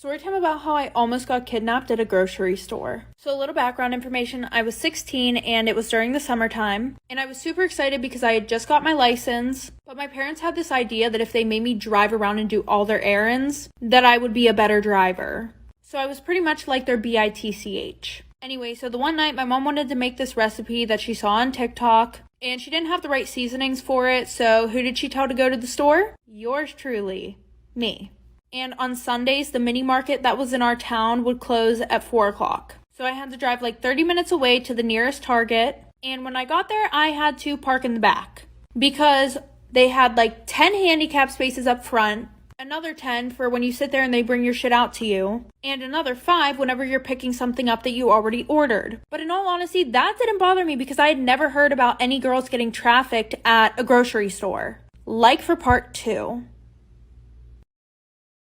Story time about how I almost got kidnapped at a grocery store. So a little background information, I was 16 and it was during the summertime. And I was super excited because I had just got my license. But my parents had this idea that if they made me drive around and do all their errands, that I would be a better driver. So I was pretty much like their bitch. Anyway, so the one night my mom wanted to make this recipe that she saw on TikTok. And she didn't have the right seasonings for it. So who did she tell to go to the store? Yours truly, me. And on Sundays, the mini market that was in our town would close at 4 o'clock. So I had to drive like 30 minutes away to the nearest Target. And when I got there, I had to park in the back because they had like 10 handicap spaces up front, another 10 for when you sit there and they bring your shit out to you, and another 5 whenever you're picking something up that you already ordered. But in all honesty, that didn't bother me because I had never heard about any girls getting trafficked at a grocery store. Like for part 2.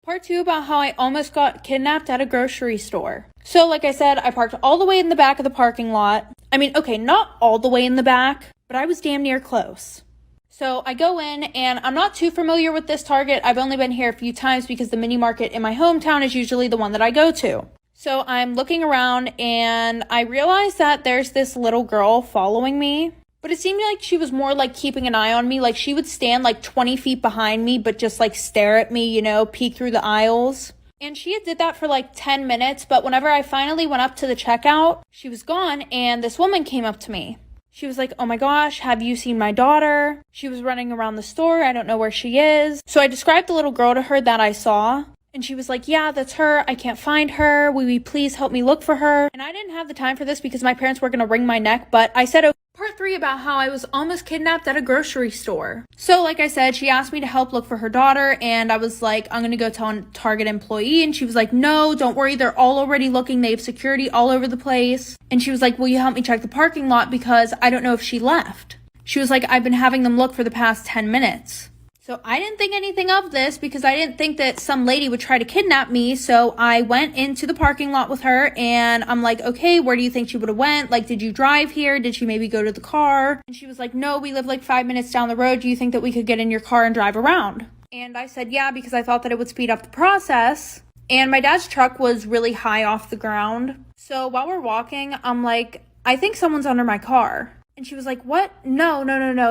Part 2 about how I almost got kidnapped at a grocery store. So like I said, I parked all the way in the back of the parking lot. I mean, okay, not all the way in the back, but I was damn near close. So I go in and I'm not too familiar with this Target. I've only been here a few times because the mini market in my hometown is usually the one that I go to. So I'm looking around and I realize that there's this little girl following me. But it seemed like she was more like keeping an eye on me. Like she would stand like 20 feet behind me, but just like stare at me, you know, peek through the aisles. And she did that for like 10 minutes. But whenever I finally went up to the checkout, she was gone. And this woman came up to me. She was like, "Oh my gosh, have you seen my daughter? She was running around the store. I don't know where she is." So I described the little girl to her that I saw. And she was like, "Yeah, that's her. I can't find her. Will you please help me look for her?" And I didn't have the time for this because my parents were going to wring my neck. But I said, okay. Part 3 about how I was almost kidnapped at a grocery store. So like I said, she asked me to help look for her daughter. And I was like, I'm going to go tell a Target employee. And she was like, "No, don't worry. They're all already looking. They have security all over the place." And she was like, "Will you help me check the parking lot? Because I don't know if she left." She was like, "I've been having them look for the past 10 minutes. So I didn't think anything of this because I didn't think that some lady would try to kidnap me. So I went into the parking lot with her and I'm like, "Okay, where do you think she would have went? Like, did you drive here? Did she maybe go to the car?" And she was like, "No, we live like 5 minutes down the road. Do you think that we could get in your car and drive around?" And I said, "Yeah," because I thought that it would speed up the process. And my dad's truck was really high off the ground. So while we're walking, I'm like, "I think someone's under my car." And she was like, "What? No,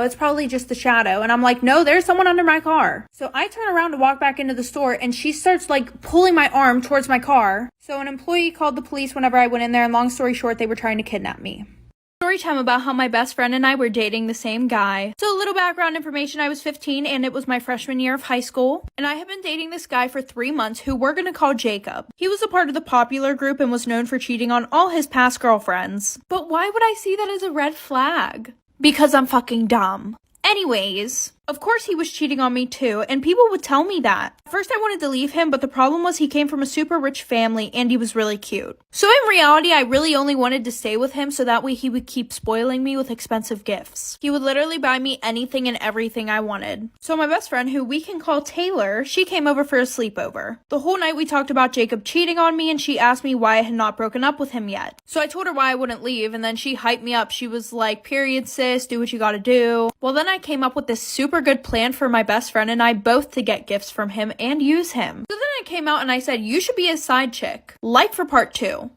it's probably just the shadow." And I'm like, "No, there's someone under my car." So I turn around to walk back into the store and she starts like pulling my arm towards my car. So an employee called the police whenever I went in there, and long story short, they were trying to kidnap me. Story time about how my best friend and I were dating the same guy. So a little background information, I was 15 and it was my freshman year of high school. And I had been dating this guy for 3 months who we're gonna call Jacob. He was a part of the popular group and was known for cheating on all his past girlfriends. But why would I see that as a red flag? Because I'm fucking dumb. Anyways, of course he was cheating on me too, and people would tell me that. At first I wanted to leave him, but the problem was he came from a super rich family and he was really cute. So in reality, I really only wanted to stay with him so that way he would keep spoiling me with expensive gifts. He would literally buy me anything and everything I wanted. So my best friend, who we can call Taylor, she came over for a sleepover. The whole night we talked about Jacob cheating on me and she asked me why I had not broken up with him yet. So I told her why I wouldn't leave, and then she hyped me up. She was like, "Period, sis, do what you gotta do." Well, then I came up with this super good plan for my best friend and I both to get gifts from him and use him. So then I came out and I said, "You should be his side chick." Like for part 2.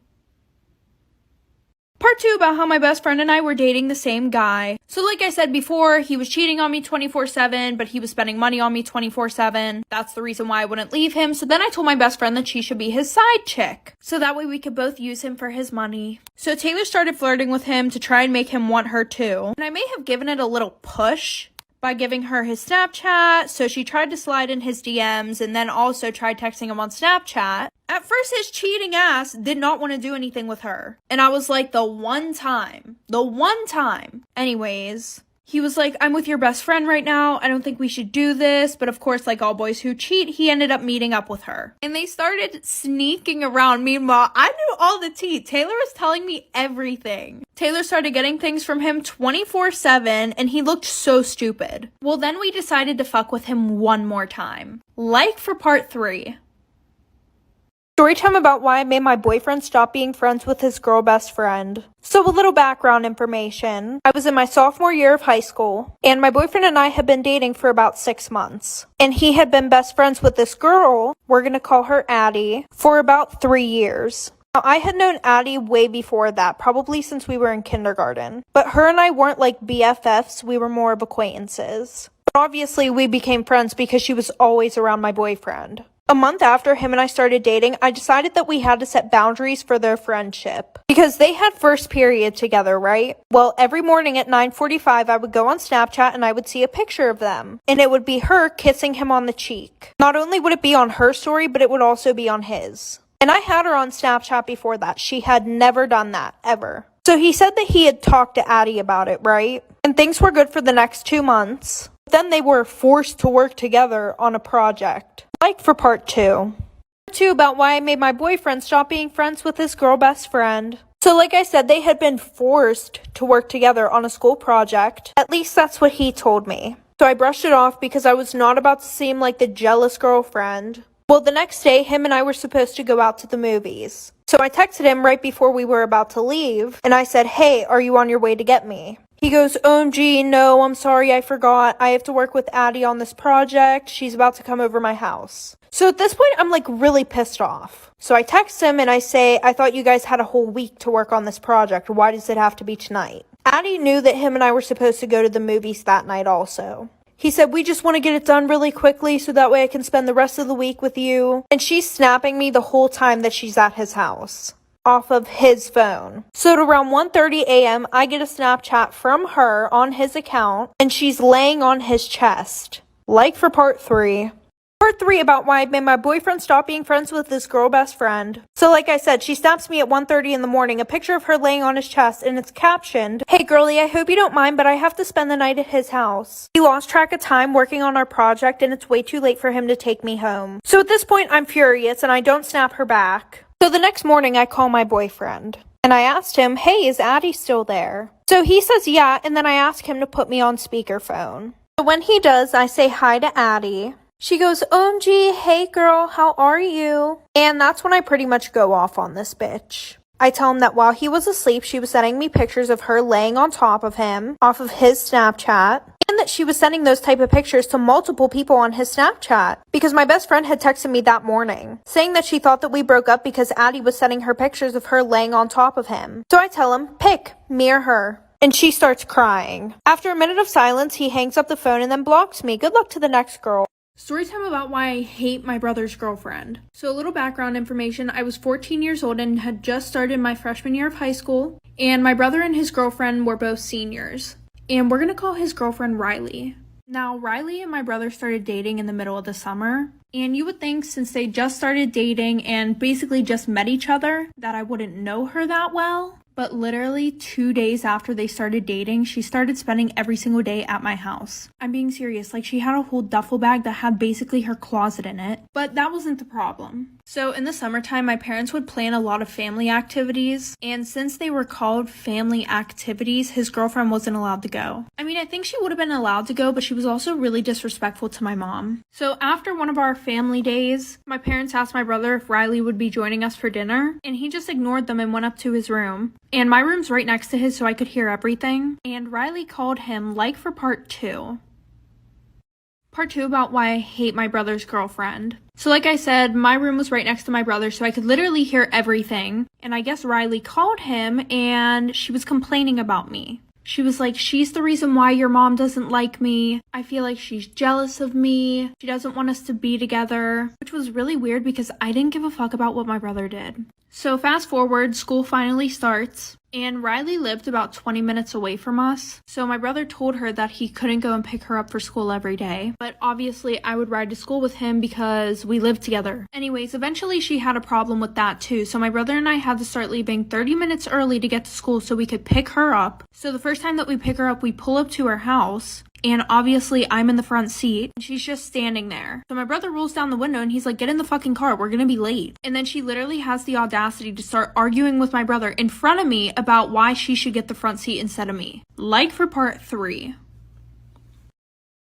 Part 2 about how my best friend and I were dating the same guy. So like I said before, he was cheating on me 24/7, but he was spending money on me 24/7. That's the reason why I wouldn't leave him. So then I told my best friend that she should be his side chick. So that way we could both use him for his money. So Taylor started flirting with him to try and make him want her too. And I may have given it a little push by giving her his Snapchat, so she tried to slide in his DMs and then also tried texting him on Snapchat. At first, his cheating ass did not want to do anything with her. And I was like, the one time. Anyways, he was like, "I'm with your best friend right now. I don't think we should do this." But of course, like all boys who cheat, he ended up meeting up with her. And they started sneaking around. Meanwhile, I knew all the tea. Taylor was telling me everything. Taylor started getting things from him 24/7, and he looked so stupid. Well, then we decided to fuck with him one more time. Like for part 3. Story time about why I made my boyfriend stop being friends with his girl best friend. So a little background information. I was in my sophomore year of high school, and my boyfriend and I had been dating for about 6 months. And he had been best friends with this girl, we're gonna call her Addie, for about 3 years. Now, I had known Addie way before that, probably since we were in kindergarten. But her and I weren't like BFFs, we were more of acquaintances. But obviously we became friends because she was always around my boyfriend. A month after him and I started dating, I decided that we had to set boundaries for their friendship. Because they had first period together, right? Well, every morning at 9:45, I would go on Snapchat and I would see a picture of them. And it would be her kissing him on the cheek. Not only would it be on her story, but it would also be on his. And I had her on Snapchat before that. She had never done that, ever. So he said that he had talked to Addie about it, right? And things were good for the next 2 months. Then they were forced to work together on a project. Like for part 2. Part 2 about why I made my boyfriend stop being friends with his girl best friend. So like I said, they had been forced to work together on a school project. At least that's what he told me. So I brushed it off because I was not about to seem like the jealous girlfriend. Well, the next day, him and I were supposed to go out to the movies. So I texted him right before we were about to leave, and I said, "Hey, are you on your way to get me?" He goes, "OMG, no, I'm sorry, I forgot. I have to work with Addie on this project. She's about to come over my house." So at this point, I'm like really pissed off. So I text him and I say, "I thought you guys had a whole week to work on this project. Why does it have to be tonight?" Addie knew that him and I were supposed to go to the movies that night also. He said, "We just want to get it done really quickly so that way I can spend the rest of the week with you." And she's snapping me the whole time that she's at his house. Off of his phone. So at around 1:30 a.m., I get a Snapchat from her on his account, and she's laying on his chest. Like for part 3. Part 3 about why I made my boyfriend stop being friends with his girl best friend. So like I said, she snaps me at 1:30 in the morning, a picture of her laying on his chest, and it's captioned, "Hey girlie, I hope you don't mind, but I have to spend the night at his house. He lost track of time working on our project, and it's way too late for him to take me home." So at this point, I'm furious, and I don't snap her back. So the next morning, I call my boyfriend, and I asked him, "Hey, is Addie still there?" So he says yeah, and then I ask him to put me on speakerphone. So when he does, I say hi to Addie. She goes, "OMG, hey girl, how are you?" And that's when I pretty much go off on this bitch. I tell him that while he was asleep, she was sending me pictures of her laying on top of him, off of his Snapchat, and that she was sending those type of pictures to multiple people on his Snapchat, because my best friend had texted me that morning, saying that she thought that we broke up because Addie was sending her pictures of her laying on top of him. So I tell him, pick, me or her. And she starts crying. After a minute of silence, he hangs up the phone and then blocks me. Good luck to the next girl. Storytime about why I hate my brother's girlfriend. So a little background information, I was 14 years old and had just started my freshman year of high school, and my brother and his girlfriend were both seniors. And we're gonna call his girlfriend Riley. Now, Riley and my brother started dating in the middle of the summer, and you would think since they just started dating and basically just met each other that I wouldn't know her that well. But literally 2 days after they started dating, she started spending every single day at my house. I'm being serious, like she had a whole duffel bag that had basically her closet in it. But that wasn't the problem. So in the summertime, my parents would plan a lot of family activities, and since they were called family activities, his girlfriend wasn't allowed to go. I mean, I think she would have been allowed to go, but she was also really disrespectful to my mom. So after one of our family days, my parents asked my brother if Riley would be joining us for dinner, and he just ignored them and went up to his room. And my room's right next to his, so I could hear everything. And Riley called him, like for part 2. Part 2 about why I hate my brother's girlfriend. So like I said, my room was right next to my brother, so I could literally hear everything. And I guess Riley called him, and she was complaining about me. She was like, "She's the reason why your mom doesn't like me. I feel like she's jealous of me. She doesn't want us to be together." Which was really weird because I didn't give a fuck about what my brother did. So fast forward, school finally starts, and Riley lived about 20 minutes away from us. So my brother told her that he couldn't go and pick her up for school every day. But obviously I would ride to school with him because we lived together. Anyways, eventually she had a problem with that too. So my brother and I had to start leaving 30 minutes early to get to school so we could pick her up. So the first time that we pick her up, we pull up to her house. And obviously I'm in the front seat and she's just standing there. So my brother rolls down the window and he's like, "Get in the fucking car, we're gonna be late." And then she literally has the audacity to start arguing with my brother in front of me about why she should get the front seat instead of me. Like for part 3.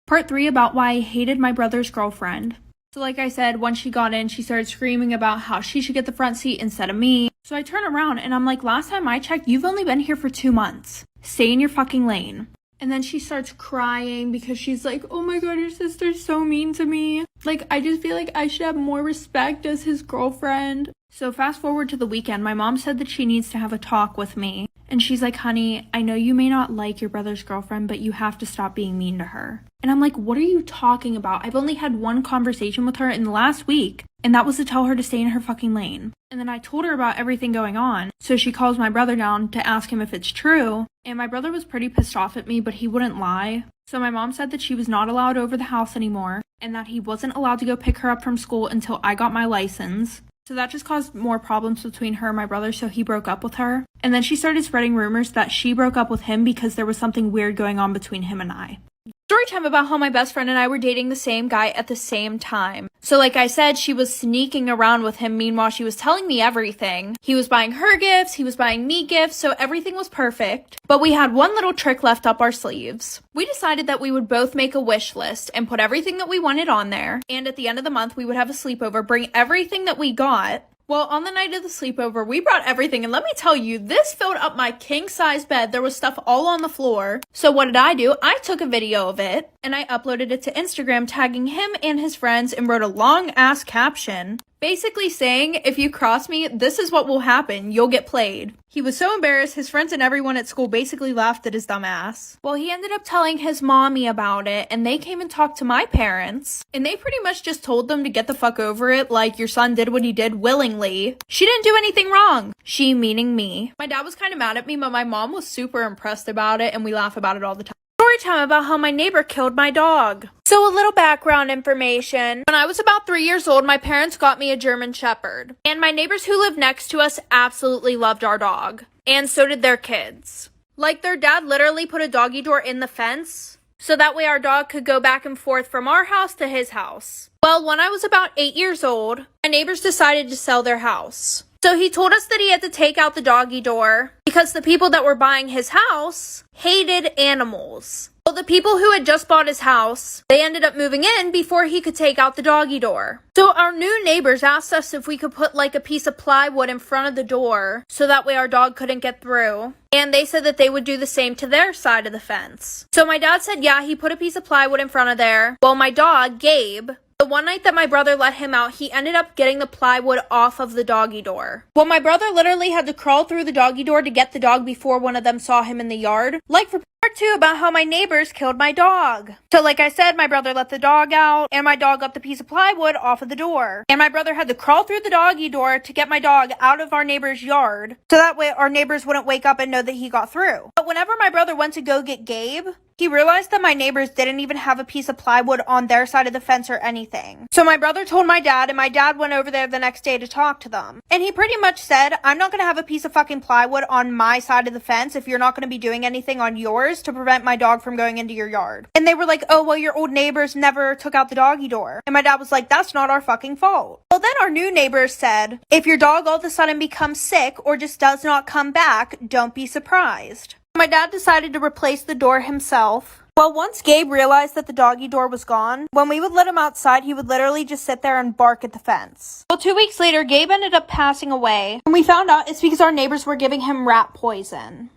Part 3 about why I hated my brother's girlfriend. So like I said, once she got in, she started screaming about how she should get the front seat instead of me. So I turn around and I'm like, last time I checked, you've only been here for 2 months. Stay in your fucking lane. And then she starts crying because she's like, oh my god, your sister's so mean to me. Like, I just feel like I should have more respect as his girlfriend. So fast forward to the weekend, my mom said that she needs to have a talk with me. And she's like, honey, I know you may not like your brother's girlfriend, but you have to stop being mean to her. And I'm like, what are you talking about? I've only had one conversation with her in the last week, and that was to tell her to stay in her fucking lane. And then I told her about everything going on, so she calls my brother down to ask him if it's true, and my brother was pretty pissed off at me, but he wouldn't lie. So my mom said that she was not allowed over the house anymore, and that he wasn't allowed to go pick her up from school until I got my license. So that just caused more problems between her and my brother, so he broke up with her. And then she started spreading rumors that she broke up with him because there was something weird going on between him and I. Story time about how my best friend and I were dating the same guy at the same time. So like I said, she was sneaking around with him, meanwhile she was telling me everything. He was buying her gifts, he was buying me gifts, so everything was perfect. But we had one little trick left up our sleeves. We decided that we would both make a wish list and put everything that we wanted on there. And at the end of the month, we would have a sleepover, bring everything that we got. Well, on the night of the sleepover, we brought everything, and let me tell you, this filled up my king-size bed. There was stuff all on the floor. So what did I do? I took a video of it, and I uploaded it to Instagram, tagging him and his friends, and wrote a long-ass caption, basically saying, if you cross me, this is what will happen. You'll get played. He was so embarrassed, his friends and everyone at school basically laughed at his dumb ass. Well, he ended up telling his mommy about it, and they came and talked to my parents, and they pretty much just told them to get the fuck over it, like your son did what he did willingly. She didn't do anything wrong. She meaning me. My dad was kind of mad at me, but my mom was super impressed about it, and we laugh about it all the time. Story time about how my neighbor killed my dog. So a little background information. When I was about 3 years old, my parents got me a German Shepherd. And my neighbors who lived next to us absolutely loved our dog. And so did their kids. Like, their dad literally put a doggy door in the fence, so that way our dog could go back and forth from our house to his house. Well, when I was about 8 years old, my neighbors decided to sell their house. So he told us that he had to take out the doggy door because the people that were buying his house hated animals. Well, the people who had just bought his house, they ended up moving in before he could take out the doggy door. So our new neighbors asked us if we could put like a piece of plywood in front of the door so that way our dog couldn't get through. And they said that they would do the same to their side of the fence. So my dad said, yeah, he put a piece of plywood in front of there. Well, my dog, Gabe, the one night that my brother let him out, he ended up getting the plywood off of the doggy door. Well, my brother literally had to crawl through the doggy door to get the dog before one of them saw him in the yard. Like for part 2 about how my neighbors killed my dog. So like I said, my brother let the dog out, and my dog got the piece of plywood off of the door. And my brother had to crawl through the doggy door to get my dog out of our neighbor's yard, so that way our neighbors wouldn't wake up and know that he got through. But whenever my brother went to go get Gabe, he realized that my neighbors didn't even have a piece of plywood on their side of the fence or anything. So my brother told my dad, and my dad went over there the next day to talk to them. And he pretty much said, I'm not going to have a piece of fucking plywood on my side of the fence if you're not going to be doing anything on yours to prevent my dog from going into your yard. And they were like, oh, well, your old neighbors never took out the doggy door. And my dad was like, that's not our fucking fault. Well, then our new neighbors said, if your dog all of a sudden becomes sick or just does not come back, don't be surprised. My dad decided to replace the door himself. Well, once Gabe realized that the doggy door was gone, when we would let him outside, he would literally just sit there and bark at the fence. Well, 2 weeks later, Gabe ended up passing away, and we found out it's because our neighbors were giving him rat poison.